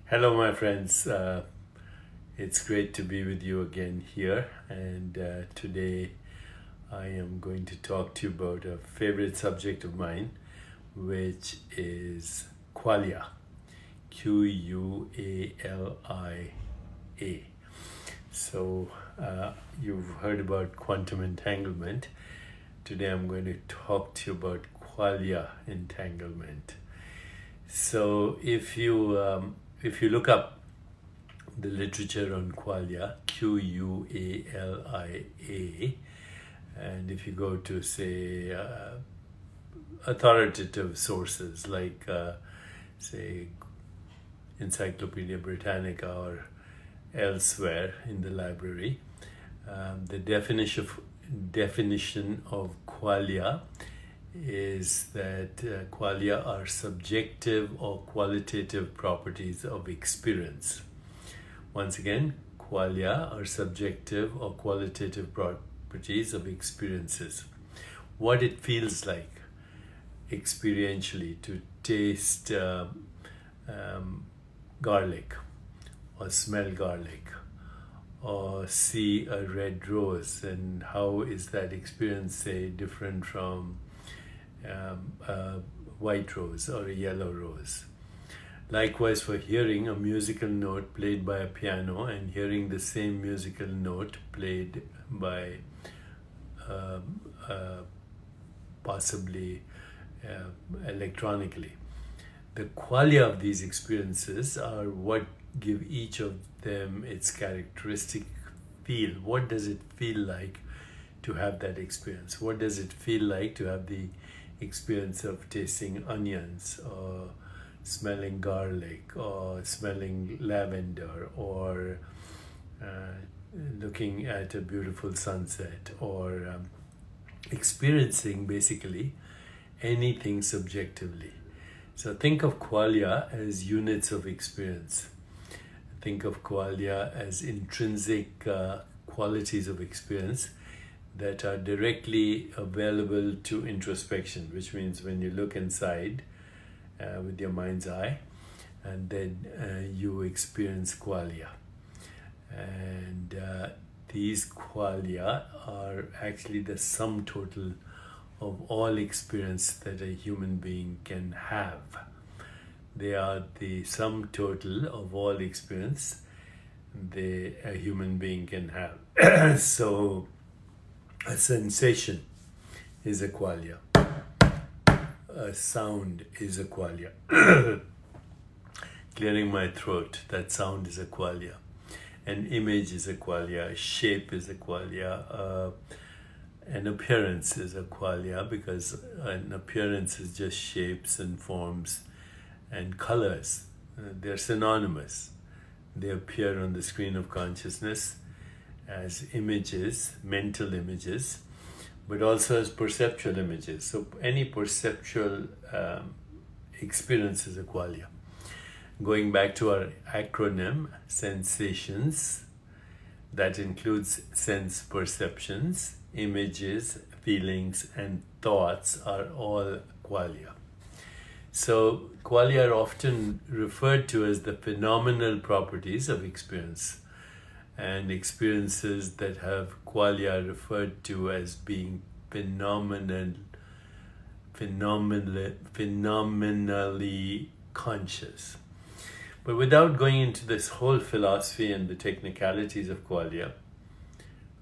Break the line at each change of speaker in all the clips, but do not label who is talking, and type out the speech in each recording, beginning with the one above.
Hello, my friends. It's great to be with you again here. And today I am going to talk to you about a favorite subject of mine, which is qualia. Qualia. So, you've heard about quantum entanglement. Today I'm going to talk to you about qualia entanglement. So, if you look up the literature on qualia, Qualia, and if you go to say authoritative sources like say Encyclopedia Britannica or elsewhere in the library, the definition of qualia is that qualia are subjective or qualitative properties of experience. Once again, qualia are subjective or qualitative properties of experiences. What it feels like experientially to taste garlic or smell garlic or see a red rose, and how is that experience, say, different from a white rose or a yellow rose. Likewise, for hearing a musical note played by a piano and hearing the same musical note played by possibly electronically. The qualia of these experiences are what give each of them its characteristic feel. What does it feel like to have that experience? What does it feel like to have the experience of tasting onions or smelling garlic or smelling lavender or looking at a beautiful sunset or experiencing basically anything subjectively? So think of qualia as units of experience. Think of qualia as intrinsic qualities of experience that are directly available to introspection, which means when you look inside with your mind's eye, and then you experience qualia. And these qualia are actually the sum total of all experience that a human being can have. They are the sum total of all experience a human being can have. So, a sensation is a qualia. A sound is a qualia. Clearing my throat, that sound is a qualia. An image is a qualia. A shape is a qualia. An appearance is a qualia, because an appearance is just shapes and forms and colors. They're synonymous. They appear on the screen of consciousness as images, mental images, but also as perceptual images. So any perceptual experience is a qualia. Going back to our acronym, sensations, that includes sense perceptions, images, feelings, and thoughts are all qualia. So qualia are often referred to as the phenomenal properties of experience, and experiences that have qualia are referred to as being phenomenally conscious. But without going into this whole philosophy and the technicalities of qualia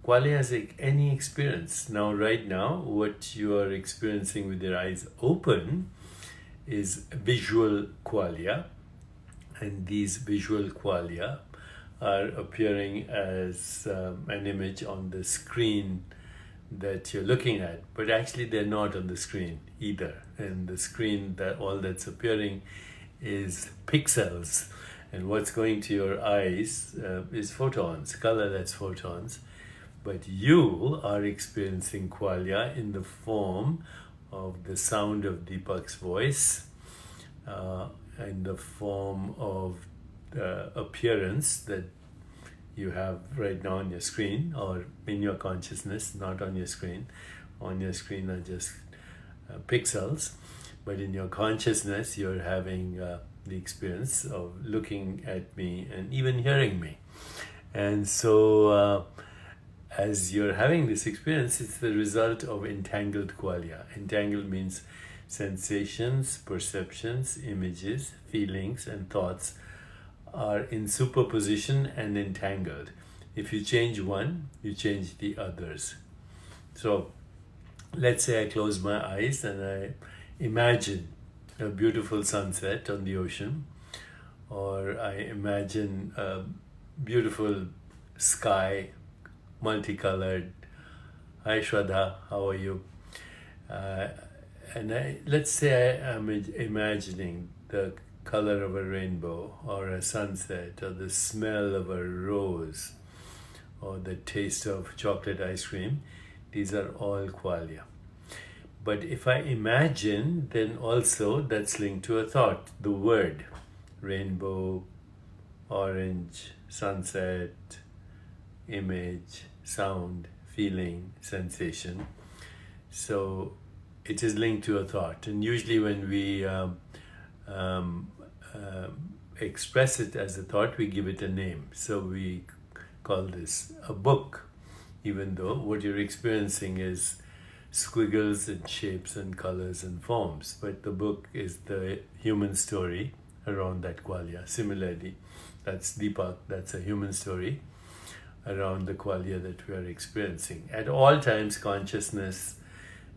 is like any experience. Now, right now, what you are experiencing with your eyes open is visual qualia, and these visual qualia are appearing as an image on the screen that you're looking at, but actually they're not on the screen either. And the screen, that all that's appearing is pixels, and what's going to your eyes is photons, color that's photons. But you are experiencing qualia in the form of the sound of Deepak's voice, in the form of the appearance that you have right now on your screen, or in your consciousness, not on your screen. On your screen are just pixels, but in your consciousness you're having the experience of looking at me and even hearing me. And so as you're having this experience, it's the result of entangled qualia. Entangled means sensations, perceptions, images, feelings, and thoughts are in superposition and entangled. If you change one, you change the others. So let's say I close my eyes and I imagine a beautiful sunset on the ocean, or I imagine a beautiful sky, multicolored. Hi Shraddha, how are you? Let's say I am imagining the color of a rainbow, or a sunset, or the smell of a rose, or the taste of chocolate ice cream. These are all qualia. But if I imagine, then also that's linked to a thought. The word rainbow, orange, sunset, image, sound, feeling, sensation. So it is linked to a thought. And usually when we express it as a thought, we give it a name. So we call this a book, even though what you're experiencing is squiggles and shapes and colors and forms. But the book is the human story around that qualia. Similarly, that's Deepak, that's a human story around the qualia that we are experiencing. At all times, consciousness,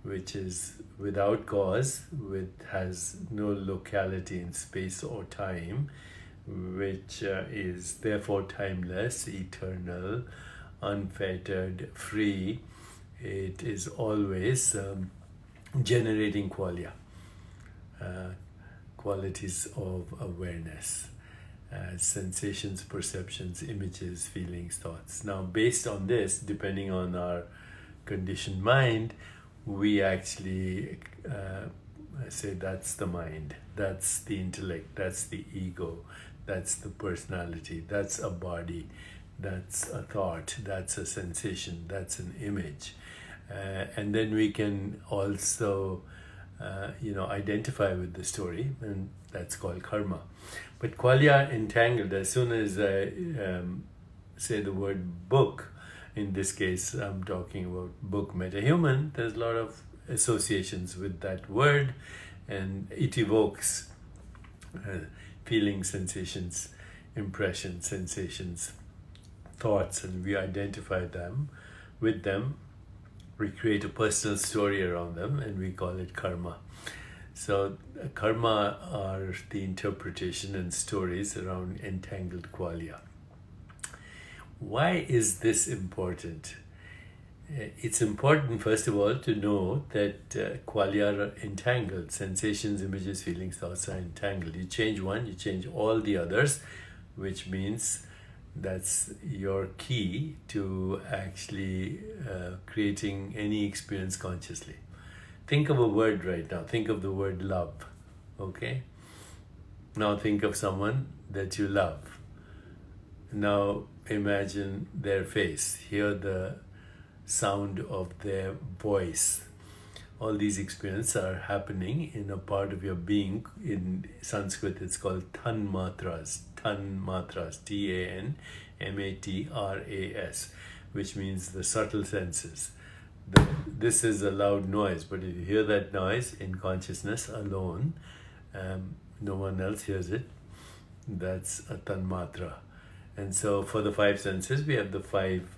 which is without cause, has no locality in space or time, which is therefore timeless, eternal, unfettered, free. It is always generating qualia, qualities of awareness, sensations, perceptions, images, feelings, thoughts. Now, based on this, depending on our conditioned mind, we actually say that's the mind, that's the intellect, that's the ego, that's the personality, that's a body, that's a thought, that's a sensation, that's an image. And then we can also identify with the story, and that's called karma. But qualia entangled, as soon as I say the word book, in this case I'm talking about book metahuman, there's a lot of associations with that word, and it evokes feelings, sensations, impressions, sensations, thoughts, and we identify them with them. We create a personal story around them, and we call it karma. So karma are the interpretation and stories around entangled qualia. Why is this important? It's important, first of all, to know that qualia are entangled. Sensations, images, feelings, thoughts are entangled. You change one, you change all the others, which means that's your key to actually creating any experience consciously. Think of a word right now. Think of the word love, okay? Now think of someone that you love. Now imagine their face. Hear the sound of their voice. All these experiences are happening in a part of your being. In Sanskrit, it's called tanmatras. Tanmatras, Tanmatras, which means the subtle senses. This is a loud noise, but if you hear that noise in consciousness alone, no one else hears it, that's a tanmatra. And so for the five senses, we have the five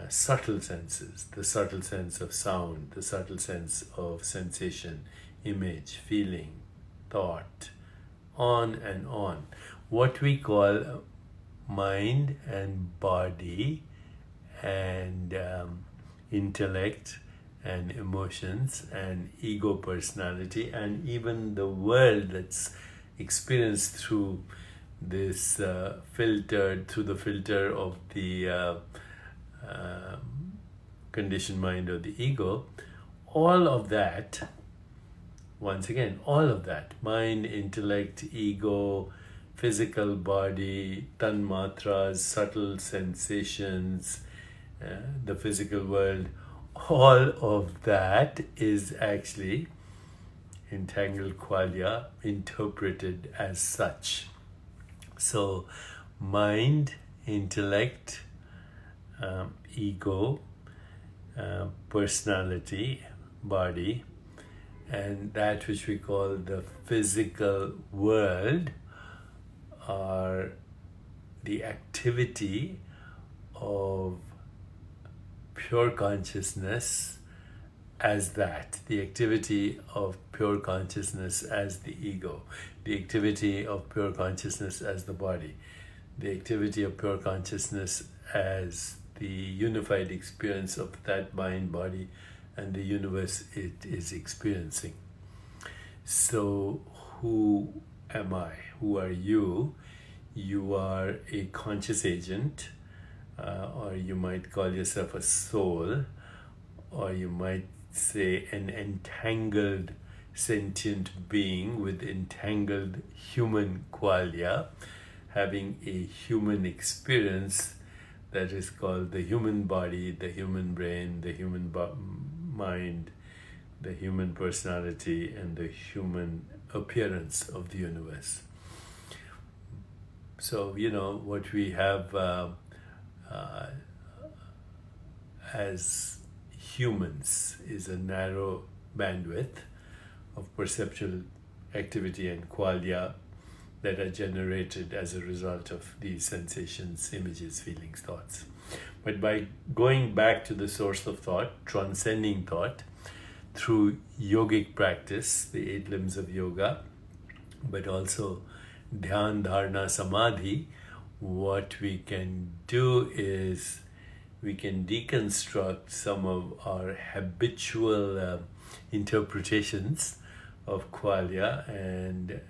subtle senses, the subtle sense of sound, the subtle sense of sensation, image, feeling, thought, on and on. What we call mind and body and intellect and emotions and ego personality, and even the world that's experienced through this filter of the conditioned mind or the ego, all of that, once again, all of that, mind, intellect, ego, physical body, tanmatras, subtle sensations, the physical world, all of that is actually entangled qualia interpreted as such. So mind, intellect, ego, personality, body, and that which we call the physical world are the activity of pure consciousness as that, the activity of pure consciousness as the ego, the activity of pure consciousness as the body, the activity of pure consciousness as the unified experience of that mind, body, and the universe it is experiencing. So who am I? Who are you? You are a conscious agent, or you might call yourself a soul, or you might say an entangled sentient being with entangled human qualia, having a human experience that is called the human body, the human brain, the human mind, the human personality, and the human appearance of the universe. So, what we have as humans is a narrow bandwidth of perceptual activity and qualia that are generated as a result of these sensations, images, feelings, thoughts. But by going back to the source of thought, transcending thought, through yogic practice, the 8 limbs of yoga, but also dhyan, dharana, samadhi, what we can do is we can deconstruct some of our habitual interpretations of qualia, and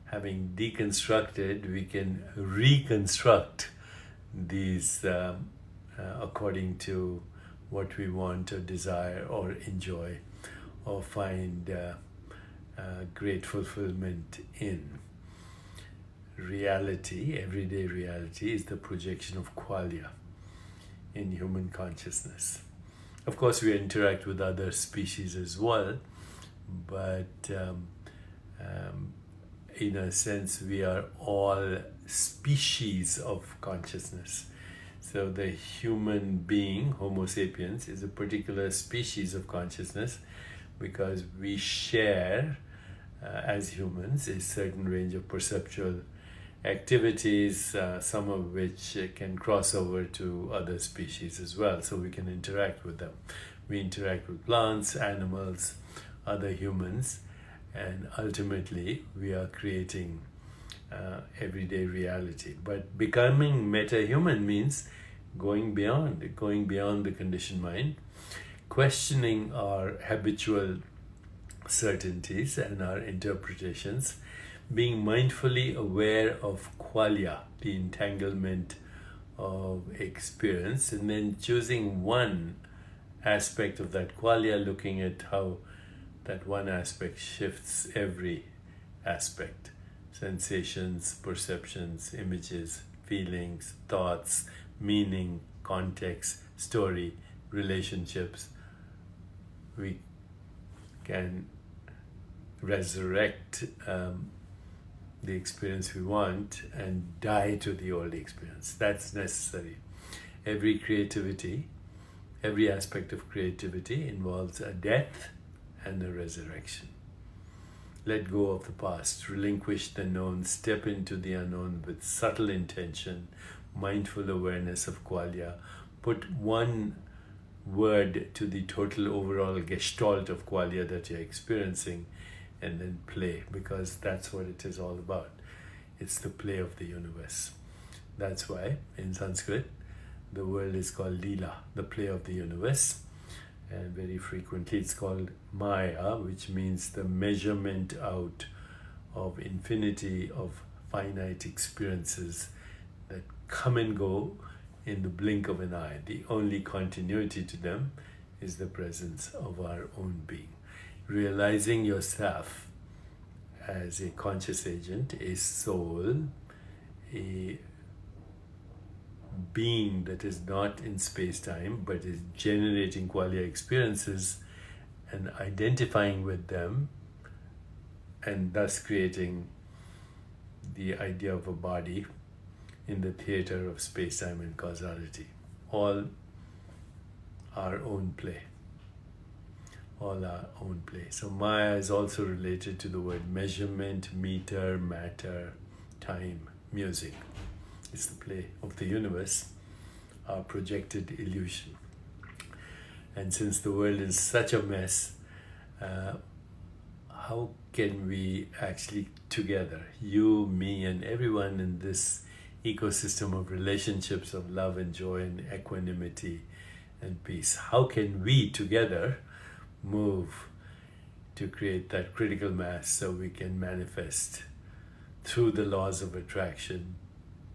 having deconstructed, we can reconstruct these according to what we want or desire or enjoy or find great fulfillment in. Reality, everyday reality, is the projection of qualia in human consciousness. Of course, we interact with other species as well, but in a sense, we are all species of consciousness. So the human being, Homo sapiens, is a particular species of consciousness because we share, as humans, a certain range of perceptual activities, some of which can cross over to other species as well, so we can interact with them. We interact with plants, animals, other humans, and ultimately we are creating everyday reality. But becoming meta-human means going beyond the conditioned mind, questioning our habitual certainties and our interpretations, being mindfully aware of qualia, the entanglement of experience, and then choosing one aspect of that qualia, looking at how that one aspect shifts every aspect: sensations, perceptions, images, feelings, thoughts, meaning, context, story, relationships. We can resurrect the experience we want and die to the old experience. That's necessary. Every aspect of creativity involves a death and a resurrection. Let go of the past, relinquish the known, step into the unknown with subtle intention, mindful awareness of qualia. Put one word to the total overall gestalt of qualia that you're experiencing, and then play, because that's what it is all about. It's the play of the universe. That's why in Sanskrit the world is called Leela, the play of the universe, and very frequently it's called Maya, which means the measurement out of infinity of finite experiences that come and go in the blink of an eye. The only continuity to them is the presence of our own being. Realizing yourself as a conscious agent, a soul, a being that is not in space-time but is generating qualia experiences and identifying with them and thus creating the idea of a body in the theater of space-time and causality. All our own play. All our own play. So Maya is also related to the word measurement, meter, matter, time, music. It's the play of the universe, our projected illusion. And since the world is such a mess, how can we actually together, you, me, and everyone in this ecosystem of relationships of love and joy and equanimity and peace, how can we together move to create that critical mass so we can manifest through the laws of attraction,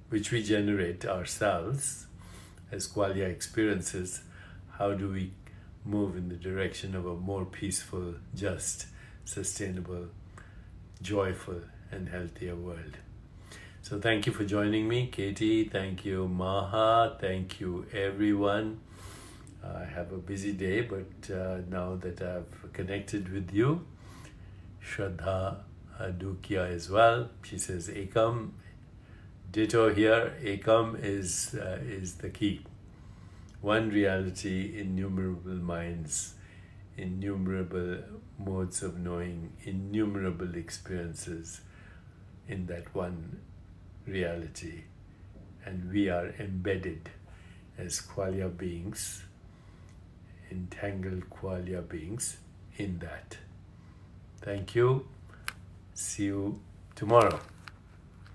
which we generate ourselves as Qualia experiences? How do we move in the direction of a more peaceful, just, sustainable, joyful, and healthier world? So thank you for joining me, Katie. Thank you, Maha. Thank you, everyone. I have a busy day, but now that I've connected with you, Shraddha Dukia as well. She says Ekam. Ditto here. Ekam is the key. One reality, innumerable minds, innumerable modes of knowing, innumerable experiences in that one reality. And we are embedded as Qualia beings, entangled Qualia beings in that. Thank you. See you tomorrow.